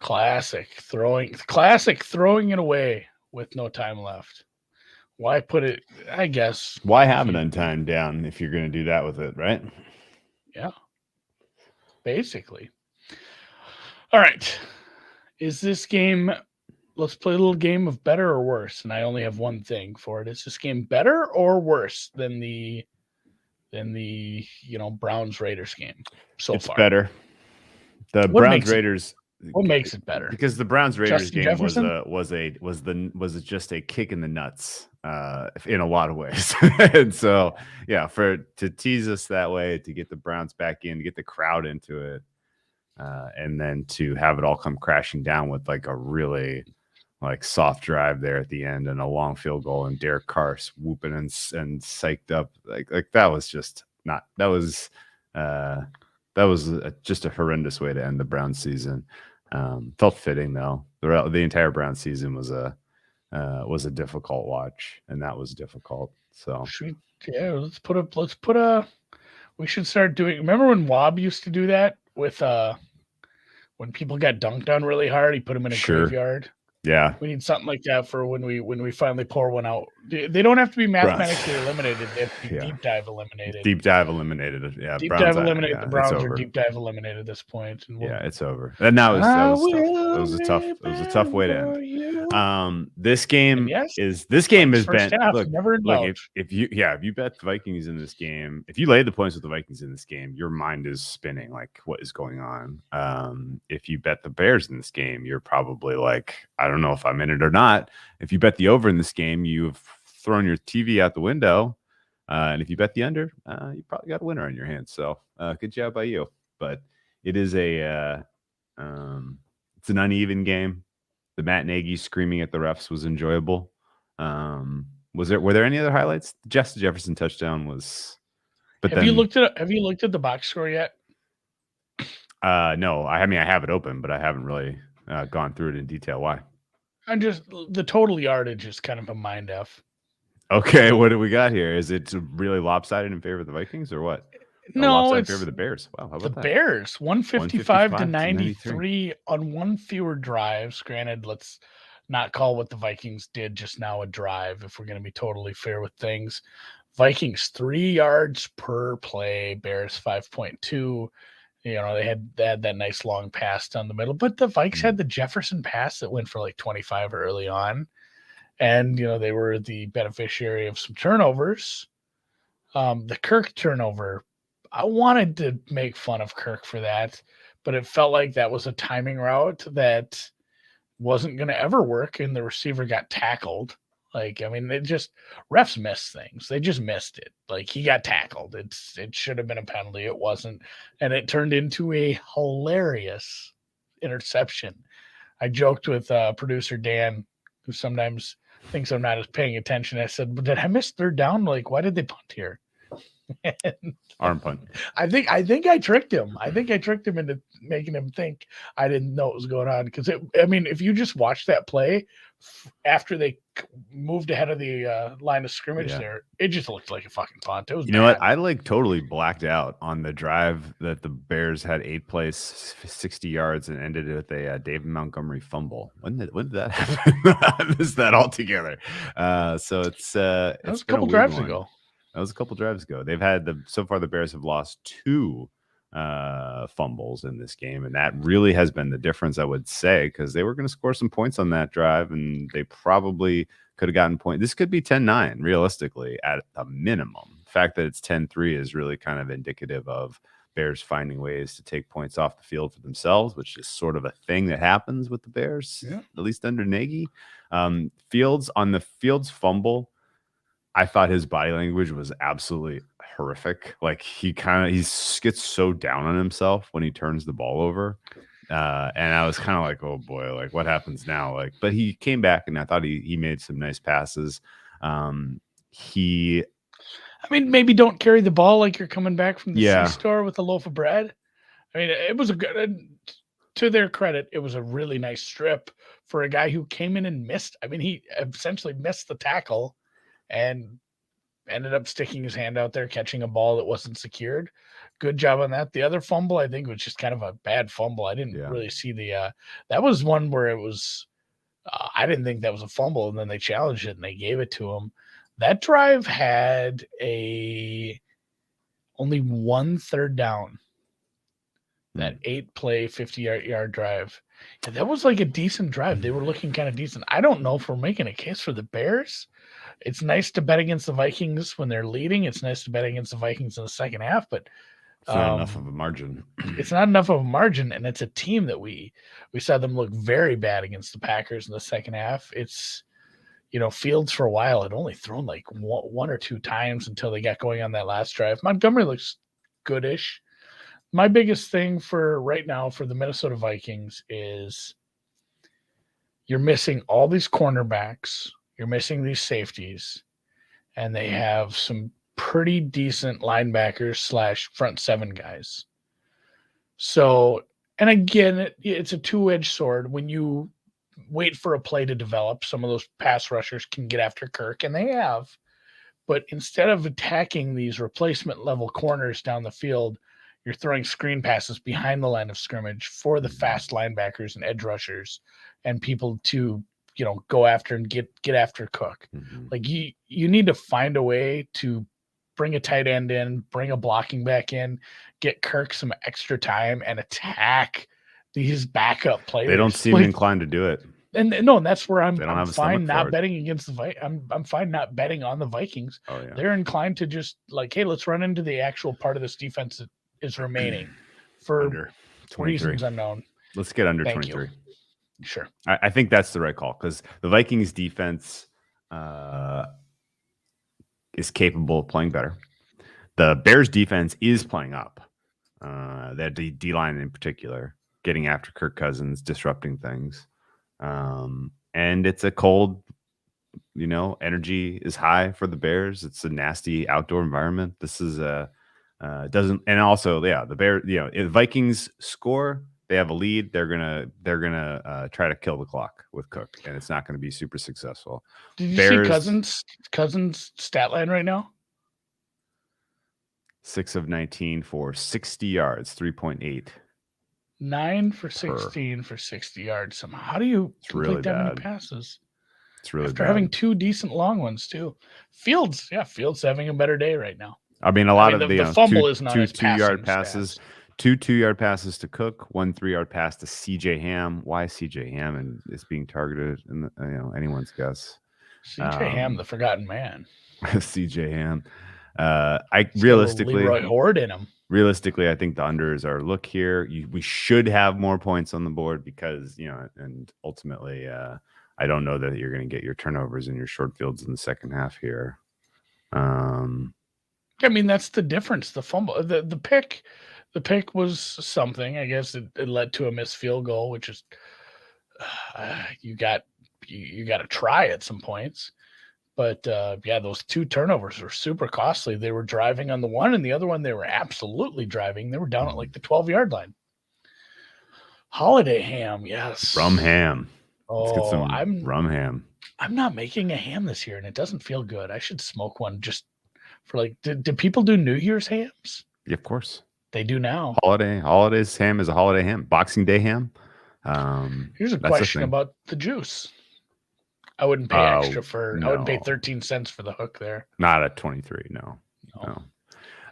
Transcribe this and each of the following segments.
Classic throwing it away with no time left. Why put it? I guess. Why have an untimed down if you're going to do that with it, right? Yeah. Basically. All right. Is this game? Let's play a little game of better or worse, and I only have one thing for it. Is this game better or worse than the Browns Raiders game so It's far? better. The What Browns makes it? Raiders. What makes it better? Because the Browns Raiders Justin game Jefferson? was just a kick in the nuts in a lot of ways. And so yeah, to tease us that way, to get the Browns back in, to get the crowd into it, and then to have it all come crashing down with like a really like soft drive there at the end and a long field goal and Derek Carr swooping and psyched up like that was just not that was just a horrendous way to end the Browns season. Felt fitting though. The entire Browns season was a difficult watch, and that was difficult. So let's put a. We should start doing. Remember when Wob used to do that with when people got dunked on really hard? He put them in a graveyard. Yeah, we need something like that for when we finally pour one out. They don't have to be mathematically eliminated. They have to be deep dive eliminated. Deep dive eliminated. Yeah, deep dive eliminated. The Browns are deep dive eliminated at this point. And it's over. And that was tough. It was a tough way to end. This game has been look if you bet the Vikings in this game, if you lay the points with the Vikings in this game, your mind is spinning like what is going on. If you bet the Bears in this game, you're probably like, I don't know if I'm in it or not. If you bet the over in this game, you've thrown your TV out the window. And if you bet the under, you probably got a winner on your hands. So good job by you. But it is it's an uneven game. The Matt Nagy screaming at the refs was enjoyable. Were there any other highlights? Justin Jefferson touchdown was. But have you looked at the box score yet? No. I mean, I have it open, but I haven't really gone through it in detail. Why? I'm just the total yardage is kind of a mind f. Okay, what do we got here? Is it really lopsided in favor of the Vikings or what? No, it's in favor of the Bears. Wow, how about the Bears 155 to 93 on one fewer drives. Granted, let's not call what the Vikings did just now a drive if we're going to be totally fair with things. Vikings 3 yards per play, Bears 5.2. They had that nice long pass down the middle, but the Vikes had the Jefferson pass that went for like 25 early on. And, they were the beneficiary of some turnovers. The Kirk turnover, I wanted to make fun of Kirk for that, but it felt like that was a timing route that wasn't going to ever work, and the receiver got tackled. Refs miss things. They just missed it. Like, he got tackled. It should have been a penalty. It wasn't. And it turned into a hilarious interception. I joked with producer Dan, who sometimes thinks I'm not as paying attention. I said, did I miss third down? Like, why did they punt here? Arm punt. I think I tricked him. I think I tricked him into making him think I didn't know what was going on. Because if you just watch that play after they moved ahead of the line of scrimmage there, it just looked like a fucking punt. It was. You know what? I totally blacked out on the drive that the Bears had 8 plays, 60 yards, and ended with a David Montgomery fumble. When did that happen? I missed that altogether. So it's that was a couple drives ago. That was a couple drives ago. They've had so far the Bears have lost 2 fumbles in this game, and that really has been the difference, I would say, because they were going to score some points on that drive, and they probably could have gotten points. This could be 10-9 realistically at a minimum. The fact that it's 10-3 is really kind of indicative of Bears finding ways to take points off the field for themselves, which is sort of a thing that happens with the Bears, at least under Nagy. Fields fumble, I thought his body language was absolutely horrific. Like he gets so down on himself when he turns the ball over. And I was kind of like, oh boy, like what happens now? Like, but he came back and I thought he made some nice passes. Maybe don't carry the ball like you're coming back from the C-store with a loaf of bread. I mean, it was to their credit, it was a really nice strip for a guy who came in and missed. I mean, he essentially missed the tackle and ended up sticking his hand out there, catching a ball that wasn't secured. Good job on that. The other fumble, I think, was just kind of a bad fumble. I didn't really see that was one where it was, I didn't think that was a fumble, and then they challenged it and they gave it to him. That drive had only 1 third down. That 8-play, 50-yard drive. Yeah, that was like a decent drive. They were looking kind of decent. I don't know if we're making a case for the Bears. It's nice to bet against the Vikings when they're leading. It's nice to bet against the Vikings in the second half, but it's not enough of a margin. It's not enough of a margin, and it's a team that we saw them look very bad against the Packers in the second half. It's, Fields for a while had only thrown like one or two times until they got going on that last drive. Montgomery looks goodish. My biggest thing for right now for the Minnesota Vikings is you're missing all these cornerbacks, you're missing these safeties, and they have some pretty decent linebackers / front seven guys. So, and again, it's a two-edged sword. When you wait for a play to develop, some of those pass rushers can get after Kirk, and they have. But instead of attacking these replacement level corners down the field, you're throwing screen passes behind the line of scrimmage for the fast linebackers and edge rushers and people to, go after and get after Cook. Mm-hmm. Like you need to find a way to bring a tight end in, bring a blocking back in, get Kirk some extra time and attack these backup players. They don't seem inclined to do it. And that's where I'm fine not betting against the Vikings. I'm fine not betting on the Vikings. Oh, yeah. They're inclined to just like, hey, let's run into the actual part of this defense that is remaining for under 23. Reasons unknown. Let's get under Thank 23. You. Sure. I think that's the right call because the Vikings defense is capable of playing better. The Bears defense is playing up. That D-line in particular, getting after Kirk Cousins, disrupting things. And it's a cold, energy is high for the Bears. It's a nasty outdoor environment. This is doesn't, and also, the Bears, if Vikings score, they have a lead. They're gonna try to kill the clock with Cook, and it's not going to be super successful. Did you see Cousins stat line right now? 6 of 19 for 60 yards, 3.8. 9 for 16 for 60 yards. How do you complete that many passes? It's really after having two decent long ones too. Fields having a better day right now. I mean, a lot of the fumble is not two his 2-yard passes. Stats. 2 2-yard passes to Cook, 1 3-yard pass to CJ Ham. Why CJ Ham is being targeted? In anyone's guess. CJ Ham, the forgotten man. CJ Ham. Realistically, Leroy Horde in him. Realistically, I think the unders are look here. We should have more points on the board because and ultimately, I don't know that you're going to get your turnovers and your short fields in the second half here. I mean, that's the difference. The fumble, the pick was something. I guess it led to a missed field goal, which is you got to try at some points. But those two turnovers were super costly. They were driving on the one, and the other one they were absolutely driving. They were down at like the 12-yard line. Holiday ham, yes. Rum ham. Let's get some rum ham. I'm not making a ham this year, and it doesn't feel good. I should smoke one just for like. Do people do New Year's hams? Yeah, of course. They do now. Holidays ham is a holiday ham. Boxing Day ham. Here's a question about the juice. I wouldn't pay extra for. No. I wouldn't pay 13 cents for the hook there. Not at 23. No.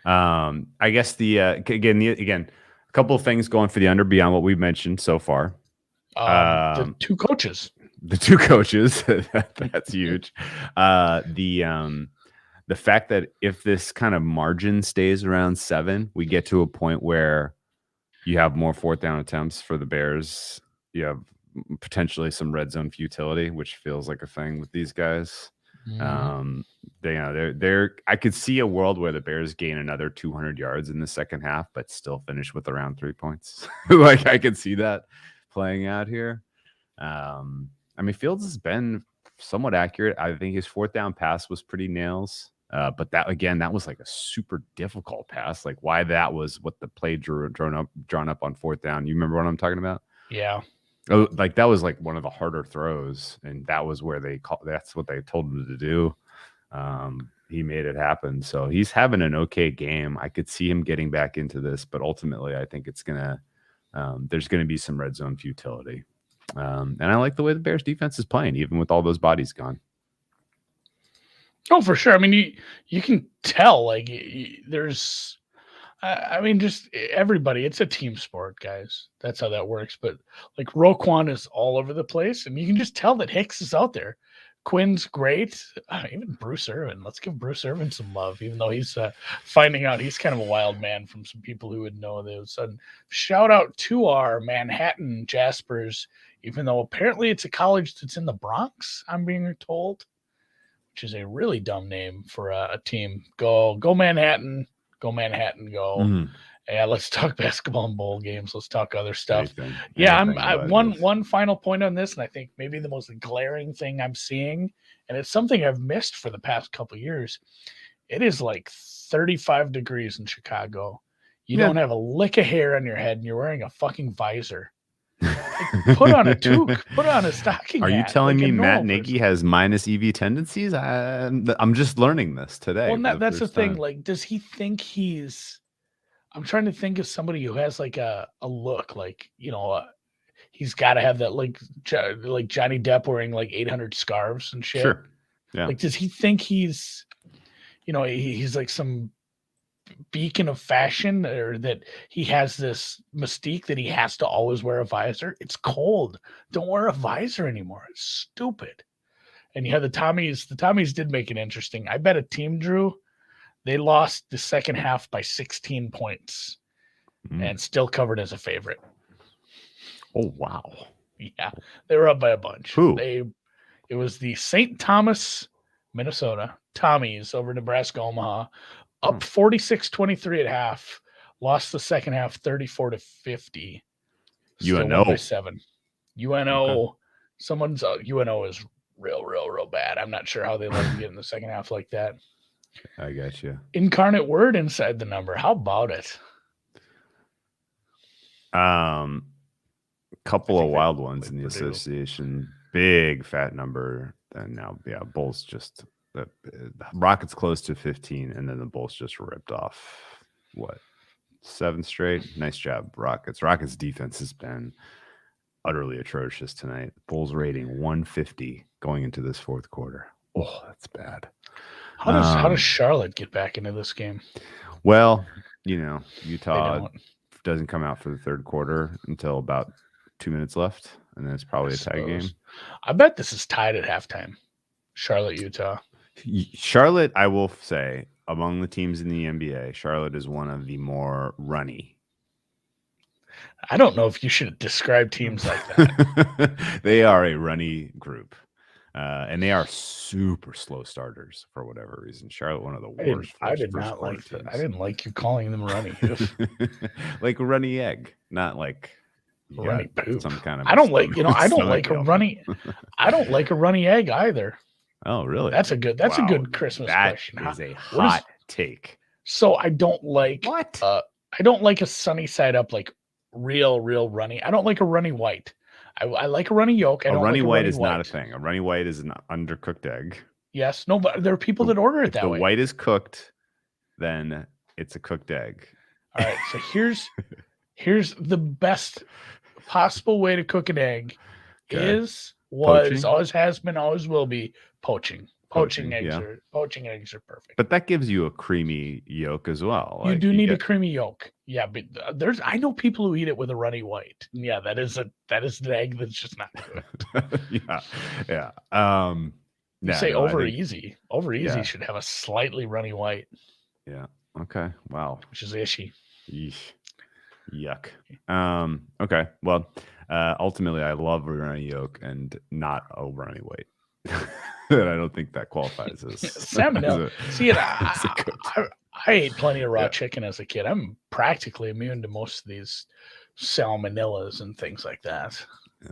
I guess again a couple of things going for the under beyond what we've mentioned so far. The two coaches. That's huge. The fact that if this kind of margin stays around 7, we get to a point where you have more fourth down attempts for the Bears. You have potentially some red zone futility, which feels like a thing with these guys. I could see a world where the Bears gain another 200 yards in the second half, but still finish with around 3 points. Like I could see that playing out here. I mean, Fields has been somewhat accurate. I think his fourth down pass was pretty nails. But that was like a super difficult pass. Like why that was what the play drawn up on fourth down. You remember what I'm talking about? Yeah. Oh, like that was like one of the harder throws, and that was where that's what they told him to do. he made it happen. So he's having an okay game. I could see him getting back into this, but ultimately, I think it's gonna there's gonna be some red zone futility. And I like the way the Bears defense is playing, even with all those bodies gone. Oh, for sure. I mean, you can tell like there's. I mean, just everybody. It's a team sport, guys. That's how that works. But like Roquan is all over the place, and you can just tell that Hicks is out there. Quinn's great. Even Bruce Irvin. Let's give Bruce Irvin some love, even though he's finding out he's kind of a wild man from some people who would know this. And shout out to our Manhattan Jaspers, even though apparently it's a college that's in the Bronx, I'm being told, which is a really dumb name for a team. Go Manhattan. Go Manhattan, go. Mm. Yeah, let's talk basketball and bowl games. Let's talk other stuff. Anything one final point on this, and I think maybe the most glaring thing I'm seeing, and it's something I've missed for the past couple of years. It is like 35 degrees in Chicago. You don't have a lick of hair on your head, and you're wearing a fucking visor. Like, put on a toque, put on a stocking. Are you telling me Matt Nagy has minus EV tendencies? I'm just learning this today. Well, that's the thing. Like, does he think he's? I'm trying to think of somebody who has like a look, like, he's got to have that like Johnny Depp wearing like 800 scarves and shit. Sure. Yeah. Like, does he think he's, he's like some beacon of fashion, or that he has this mystique that he has to always wear a visor? It's cold. Don't wear a visor anymore. It's stupid. And you have the Tommies. The Tommies did make it interesting. I bet a team, Drew, they lost the second half by 16 points and still covered as a favorite. Oh, wow. Yeah. They were up by a bunch. Who? It was the St. Thomas, Minnesota Tommies over Nebraska Omaha, up 46-23 at half, lost the second half 34-50. UNO by 7. UNO, UNO is real bad. I'm not sure how they let them get in the second half like that. I got you. Incarnate word inside the number. How about it? Couple of wild ones in the association. Big fat number. And now, Bulls just the Rockets close to 15, and then the Bulls just ripped off 7 straight. Nice job, Rockets. Rockets defense has been utterly atrocious tonight. Bulls rating 150 going into this fourth quarter. Oh, that's bad. How does Charlotte get back into this game? Well, Utah doesn't come out for the third quarter until about 2 minutes left, and then it's probably a tie game. I bet this is tied at halftime. Charlotte, Utah. Charlotte, I will say, among the teams in the NBA, Charlotte is one of the more runny. I don't know if you should describe teams like that. They are a runny group. And they are super slow starters for whatever reason. Charlotte, one of the worst. I did not like that. I didn't like you calling them runny. Like a runny egg, not like runny poop. Some kind of. I don't like. I don't like a runny. I don't like a runny egg either. Oh, really? That's a good Christmas question. That is a hot take. So I don't like what? I don't like a sunny side up, like real runny. I don't like a runny white. I like a runny yolk. A runny white is not a thing. A runny white is an undercooked egg. Yes. No, but there are people that order it that way. If the white is cooked, then it's a cooked egg. All right. So here's the best possible way to cook an egg. Always has been, always will be poaching. Poaching eggs are perfect. But that gives you a creamy yolk as well. You do need a creamy yolk. Yeah, but I know people who eat it with a runny white. Yeah, that is an egg that's just not good. Yeah. Over easy should have a slightly runny white. Yeah. Okay. Wow. Which is ishy. Yeesh. Yuck. Okay. Well, ultimately, I love a runny yolk and not a runny white. And I don't think that qualifies as salmonella. I ate plenty of raw chicken as a kid. I'm practically immune to most of these salmonellas and things like that. Yeah,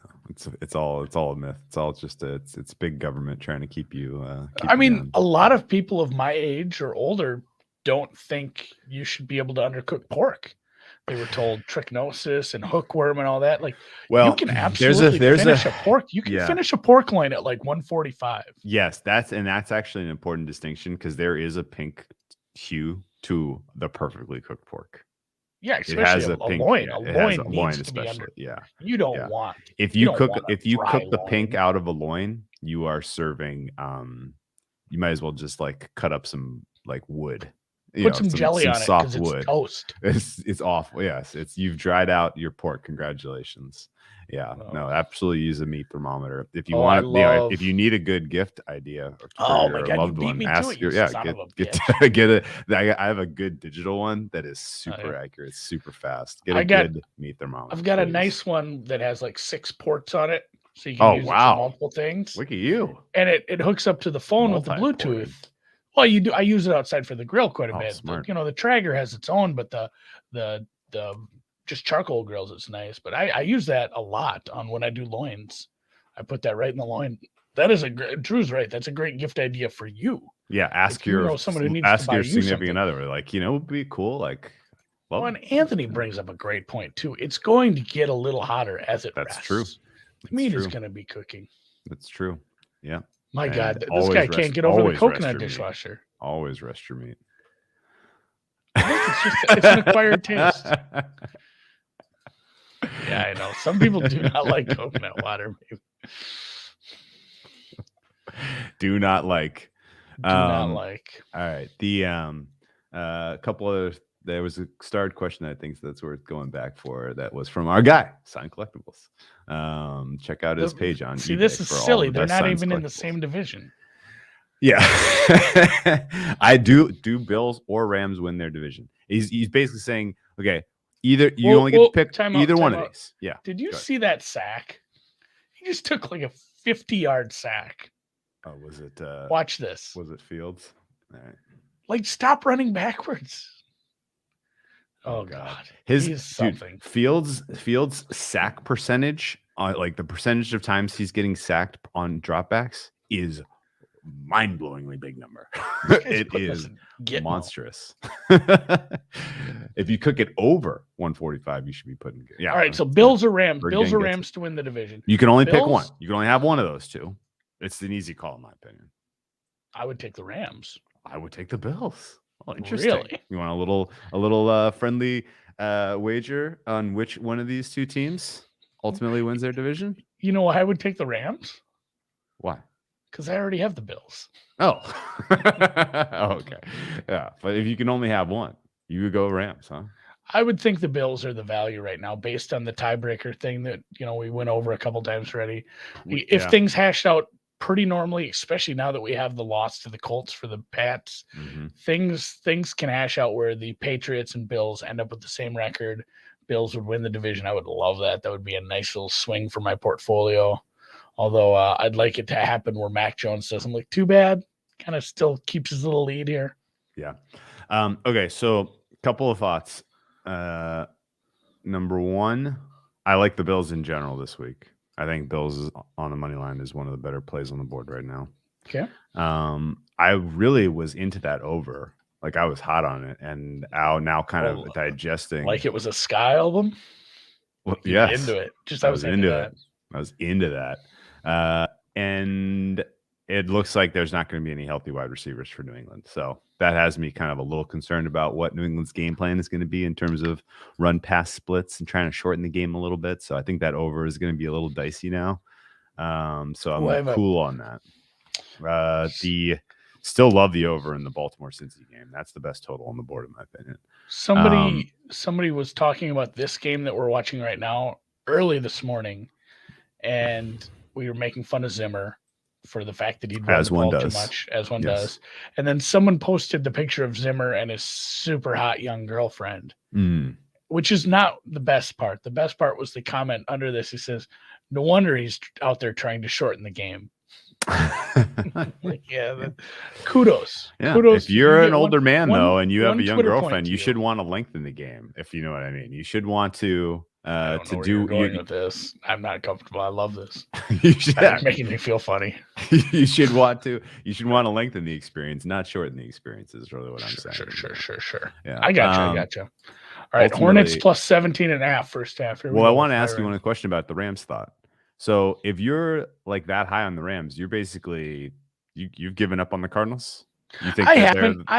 it's all a myth. It's all just it's big government trying to keep you. A lot of people of my age or older don't think you should be able to undercook pork. They were told trichinosis and hookworm and all that. Like, well, you can absolutely finish a pork. You can finish a pork loin at like 145. Yes, that's actually an important distinction because there is a pink hue to the perfectly cooked pork. Yeah, especially a loin. A loin needs to be under. Yeah, you don't want if you cook the pink out of a loin, you are serving. You might as well just like cut up some like wood. Put some jelly on it soft because wood. It's toast. It's awful. Yes, you've dried out your pork. Congratulations. Yeah, no, absolutely use a meat thermometer if you want. If you need a good gift idea for your loved one, ask your get it. I have a good digital one that is super accurate, super fast. Get a good meat thermometer. I've got a nice one that has like 6 ports on it, so you can use it for multiple things. Look at you! And it hooks up to the phone with the Bluetooth. Well, you do. I use it outside for the grill quite a bit. Smart. The Traeger has its own, but the just charcoal grills, it's nice. But I use that a lot on when I do loins. I put that right in the loin. That is Drew's right. That's a great gift idea for you. Yeah, ask your significant other. Like, would be cool. Like, well, and Anthony brings up a great point too. It's going to get a little hotter as it rests. True. The meat is going to be cooking. That's true. Yeah. My God, this guy can't get over the coconut dishwasher. Always rest your meat. It's an acquired taste. Yeah, I know. Some people do not like coconut water. Do not like. Not like. All right. The couple of there was a starred question that I think that's worth going back for. That was from our guy, Sign Collectibles. Check out his page on. See, this is silly. They're not even in the same division. Yeah, I do Bills or Rams win their division. He's basically saying, okay, either you only get to pick either one of these. Yeah. Did you see that sack? He just took like a 50-yard sack. Oh, was it? Watch this. Was it Fields? All right. Like, stop running backwards. Oh God, he's something. Fields sack percentage, like the percentage of times he's getting sacked on dropbacks, is mind-blowingly big number. It is monstrous. If you cook it over 145, you should be putting. Yeah. All right. So Bills or Rams? Bills or Rams to win the division? You can only pick one. You can only have one of those two. It's an easy call, in my opinion. I would take the Rams. I would take the Bills. Oh, interesting. Really? You want a little friendly wager on which one of these two teams ultimately wins their division? You know why I would take the Rams? Why? Because I already have the Bills. Oh. Okay. Yeah. But if you can only have one, you would go Rams, huh? I would think the Bills are the value right now based on the tiebreaker thing that, we went over a couple times already. If things hashed out pretty normally, especially now that we have the loss to the Colts for the Pats, things can hash out where the Patriots and Bills end up with the same record. Bills would win the division. I would love that. That would be a nice little swing for my portfolio. Although I'd like it to happen where Mac Jones doesn't look too bad. Kind of still keeps his little lead here. Yeah. Okay, so a couple of thoughts. Number one, I like the Bills in general this week. I think Bills on the money line is one of the better plays on the board right now. Okay. I really was into that over. Like, I was hot on it, and now kind of digesting. Like it was a Sky album? Well, yes. Into it. I was into that. I was into that. And it looks like there's not going to be any healthy wide receivers for New England. So that has me kind of a little concerned about what New England's game plan is going to be in terms of run pass splits and trying to shorten the game a little bit. So I think that over is going to be a little dicey now. So I'm cool on that. Still love the over in the Baltimore-Cincy game. That's the best total on the board, in my opinion. Somebody was talking about this game that we're watching right now early this morning, and we were making fun of Zimmer for the fact that he'd run the ball too much, as one does. And then someone posted the picture of Zimmer and his super hot young girlfriend, which is not the best part. The best part was the comment under this. He says, no wonder he's out there trying to shorten the game. Kudos. Yeah. Kudos. If you're an older man, though, and you have a young girlfriend, you should want to lengthen the game, if you know what I mean. You should want to with this. I'm not comfortable. I love this. It's making me feel funny. you should want to lengthen the experience, not shorten the experience, is really what I'm saying. Sure. Yeah. I gotcha. All right, Hornets plus 17.5 first half. Here well, I want to to ask you one question about the Rams thought. So if you're like that high on the Rams, you're basically you've given up on the Cardinals. You think I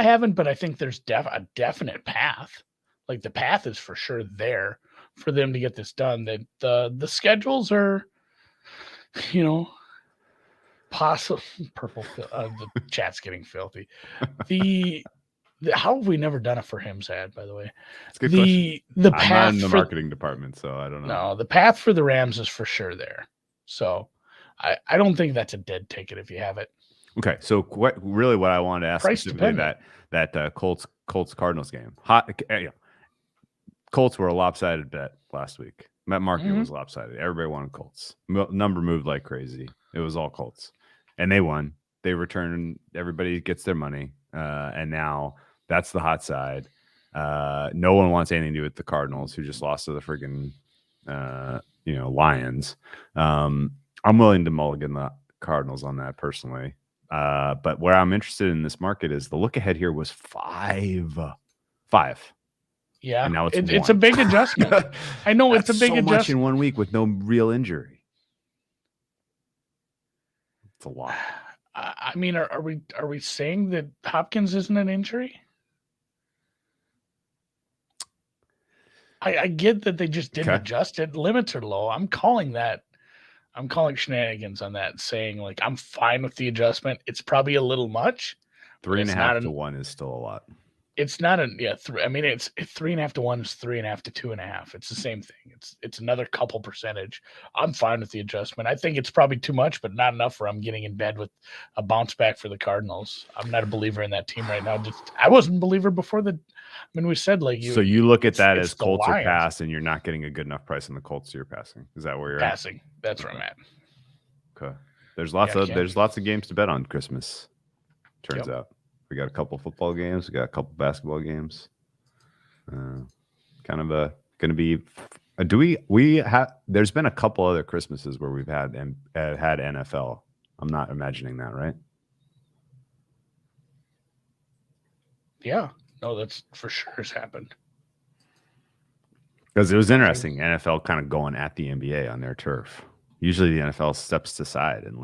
haven't, but I think there's a definite path. Like the path is for sure there for them to get this done. The schedules are, possible. Purple. The chat's getting filthy. How have we never done a for him's ad? By the way, it's a good question. The path. I'm not in the marketing department, so I don't know. No, the path for the Rams is for sure there. So I don't think that's a dead ticket if you have it. Okay, so what I wanted to ask specifically that Colts Cardinals game. Colts were a lopsided bet last week. That market was lopsided. Everybody wanted Colts. Number moved like crazy. It was all Colts, and they won. They returned. Everybody gets their money, and now that's the hot side. No one wants anything to do with the Cardinals, who just lost to the friggin' Lions. I'm willing to mulligan the Cardinals on that personally. But where I'm interested in this market is the look ahead here was 5. Yeah, and now it's a big adjustment. I know it's a big adjustment. Much in 1 week with no real injury. It's a lot. I mean, are we saying that Hopkins isn't an injury? I get that they just didn't adjust it. Limits are low. I'm calling shenanigans on that, saying like I'm fine with the adjustment. It's probably a little much. 3.5 to 1 is still a lot. It's not it's 3.5 to 1 is 3.5 to 2.5. It's the same thing. It's another couple percentage. I'm fine with the adjustment. I think it's probably too much, but not enough where I'm getting in bed with a bounce back for the Cardinals. I'm not a believer in that team right now. I wasn't a believer before we said like you. So you look at that as Colts are pass, and you're not getting a good enough price on the Colts. So you're passing. Is that where you're passing? That's where I'm at. Okay. There's lots of games to bet on Christmas. Turns out. We got a couple football games. We got a couple basketball games. Kind of going to be. There's been a couple other Christmases where we've had NFL. I'm not imagining that, right? Yeah. No, that's for sure has happened. Because it was interesting. NFL kind of going at the NBA on their turf. Usually the NFL steps aside and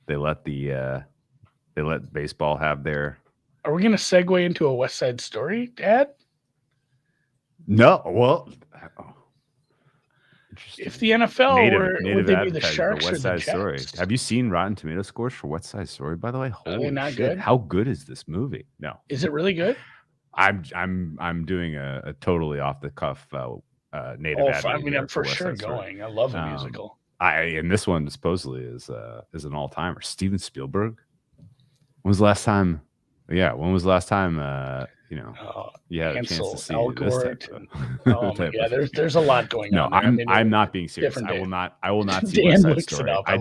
they let baseball have their. Are we going to segue into a West Side Story ad? No. Well, if the NFL would they be the Sharks or the Jets? Story. Have you seen Rotten Tomato scores for West Side Story? By the way, holy shit! Good? How good is this movie? No. Is it really good? I'm doing a totally off the cuff native. I'm for sure going. I love a musical. And this one supposedly is an all timer. Steven Spielberg. When was the last time? Yeah, when was the last time? You had a chance to see this type of, yeah, there's a lot going on. No, I'm not being serious. I will not see West Side Story. I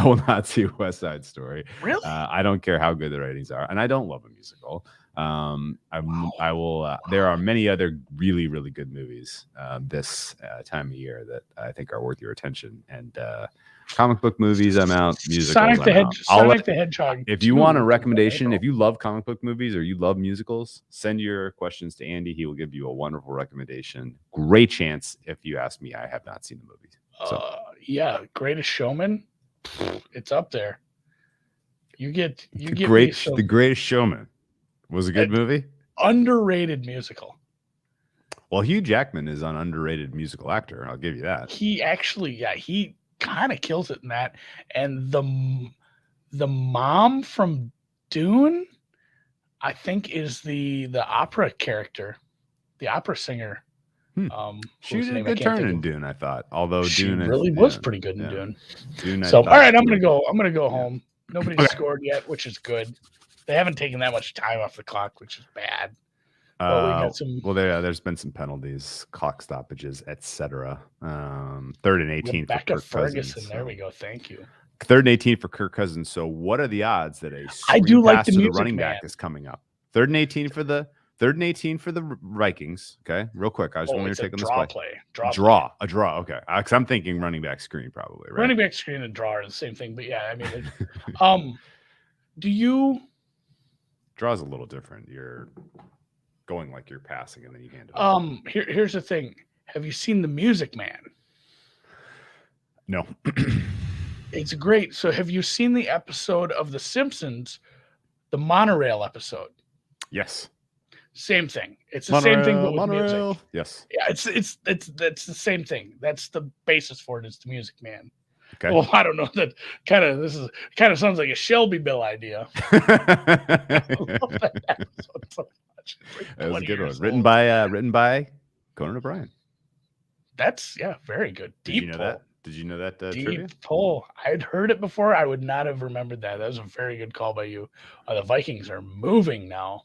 will not see West Side Story. Really? I don't care how good the ratings are, and I don't love a musical. I will. There are many other really, really good movies this time of year that I think are worth your attention. And comic book movies, I'm out. Musicals, Sonic the Hedgehog. If you want a recommendation, if you love comic book movies or you love musicals, send your questions to Andy. He will give you a wonderful recommendation. Great chance. If you ask me, I have not seen the movie. Yeah, Greatest Showman. It's up there. The Greatest Showman was a good movie. Underrated musical. Well, Hugh Jackman is an underrated musical actor. I'll give you that. He actually, he kind of kills it in that. And the mom from Dune, I think, is the opera character, the opera singer. She did a good turn in Dune, I thought. Although she Dune really was pretty good in Dune. So, all right, I'm gonna go home. Nobody's scored yet, which is good. They haven't taken that much time off the clock, which is bad. There's been some penalties, clock stoppages, etc. 3rd and 18 for Kirk Cousins. There we go. Thank you. 3rd and 18 for Kirk Cousins. So what are the odds that a pass to the running back is coming up? 3rd and 18 for the Vikings. Okay, real quick. I just want to take on this play. Draw. Okay, because I'm thinking running back screen probably. Right? Running back screen and draw are the same thing, but yeah, I mean, do you? Draw's a little different. going like you're passing, and then you hand it off. Here's the thing. Have you seen The Music Man? No. It's great. So have you seen the episode of The Simpsons, the monorail episode? Yes. Same thing. It's the same thing, but with music. Yes. Yeah, it's that's the same thing. That's the basis for it. Is The Music Man. Okay. Well, I don't know. This sounds like a Shelby Bill idea. I love that episode so much. That was a good one. Written by Conan O'Brien. That's very good. Did you know that? Did you know that trivia? Deep pull. I'd heard it before. I would not have remembered that. That was a very good call by you. The Vikings are moving now.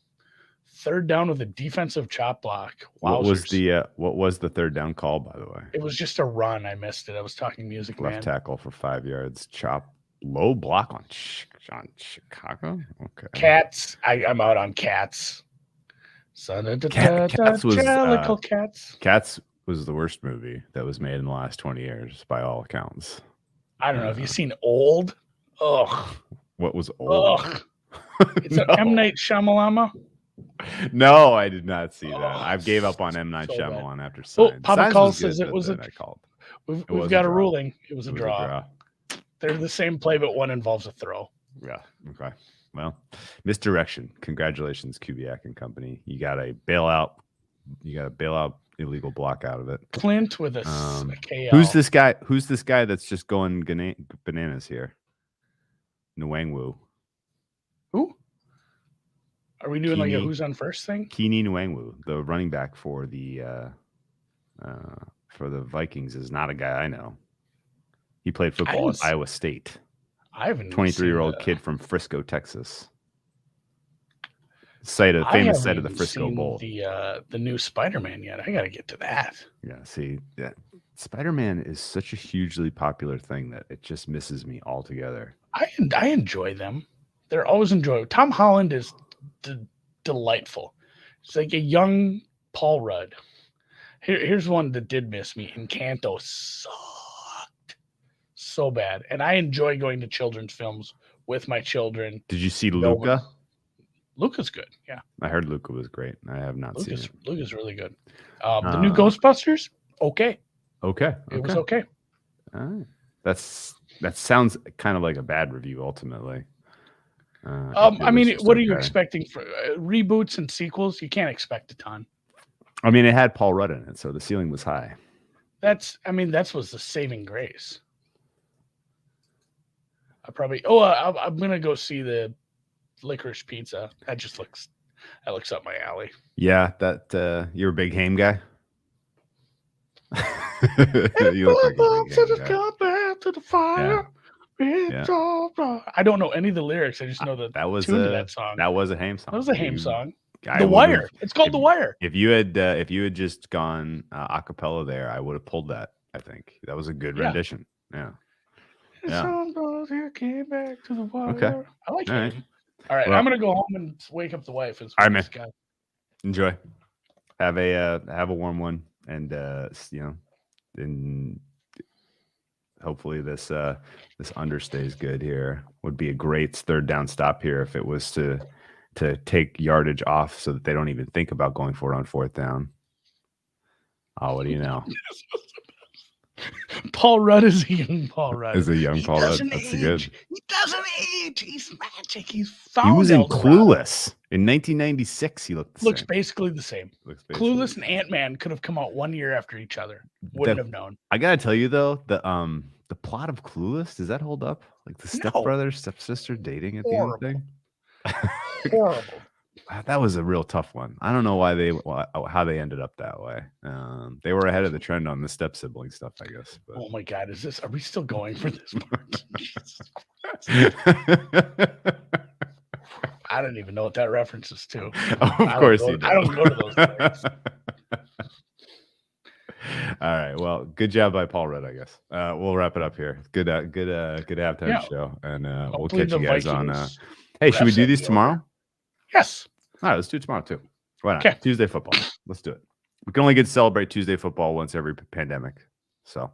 Third down with a defensive chop block. Wowzers. What was the third down call, by the way? It was just a run. I missed it. I was talking Music Man. Left tackle for 5 yards. Chop. Low block on Chicago. Okay. Cats. I'm out on Cats. Cats was Cats. Was the worst movie that was made in the last 20 years by all accounts. I don't know. Have you seen Old? Ugh. What was Old? Ugh. It's an M. Night Shyamalan. No, I did not see that. I gave up on M. Night Shyamalan after Signs. Papa Call says it was We've got a ruling. It was a draw. They're the same play, but one involves a throw. Yeah. Okay. Well, misdirection. Congratulations, Kubiak and company. You got a bailout. Illegal block out of it. Clint with a KL. Who's this guy? Who's this guy that's just going bananas here? Nwangwu. Who? Are we doing like a who's on first thing? Keeney Nwangwu, the running back for the Vikings, is not a guy I know. He played football at Iowa State. I haven't. 23-year-old kid from Frisco, Texas. Famous site of the Frisco Bowl. The new Spider-Man yet. I got to get to that. Yeah, see, that Spider-Man is such a hugely popular thing that it just misses me altogether. I enjoy them. They're always enjoyable. Tom Holland is delightful. It's like a young Paul Rudd. Here's one that did miss me. Encanto sucked so bad. And I enjoy going to children's films with my children. Did you see Luca? Luca's good. Yeah. I heard Luca was great. I have not seen it. Luca's really good. The new Ghostbusters, okay. Okay. It was okay. All right. That sounds kind of like a bad review ultimately. I mean, what are you expecting for reboots and sequels? You can't expect a ton. I mean, it had Paul Rudd in it, so the ceiling was high. That was the saving grace. I'm gonna go see the Licorice Pizza. That looks up my alley. Yeah, that you're a big Haim guy. You look like a big Haim guy. To the fire. Yeah. I don't know any of the lyrics. I just know that was tune to that song. That was a Haim song. That was a Haim song. The Wire. It's called The Wire. If you had just gone a cappella there, I would have pulled that. I think that was a good rendition. Yeah. Came back to the wire. Okay. I like it. All right, I'm gonna go home and wake up the wife. All right, man. Enjoy. Have a warm one, and and hopefully this understays good here. Would be a great third down stop here if it was to take yardage off so that they don't even think about going for it on fourth down. Oh, what do you know? Paul Rudd is a young Paul Rudd. Is a young Paul Rudd. That's good. He doesn't age. He's magic. He was in Clueless in 1996. He looks basically the same. Clueless and Ant-Man could have come out 1 year after each other. Wouldn't have known. I gotta tell you though, the plot of Clueless, does that hold up? Like the stepbrother, stepsister dating at the end of the thing? Horrible. That was a real tough one. I don't know how they ended up that way. They were ahead of the trend on the step sibling stuff, I guess. But. Oh my God, are we still going for this part? I don't even know what that reference is to. Of course you do. I don't go to those things. All right. Well, good job by Paul Rudd, I guess. We'll wrap it up here. Good halftime show, and we'll catch you guys on. Hey, should we do these tomorrow? Yes. All right, let's do it tomorrow too. Why not? Okay. Tuesday football. Let's do it. We can only get to celebrate Tuesday football once every pandemic. So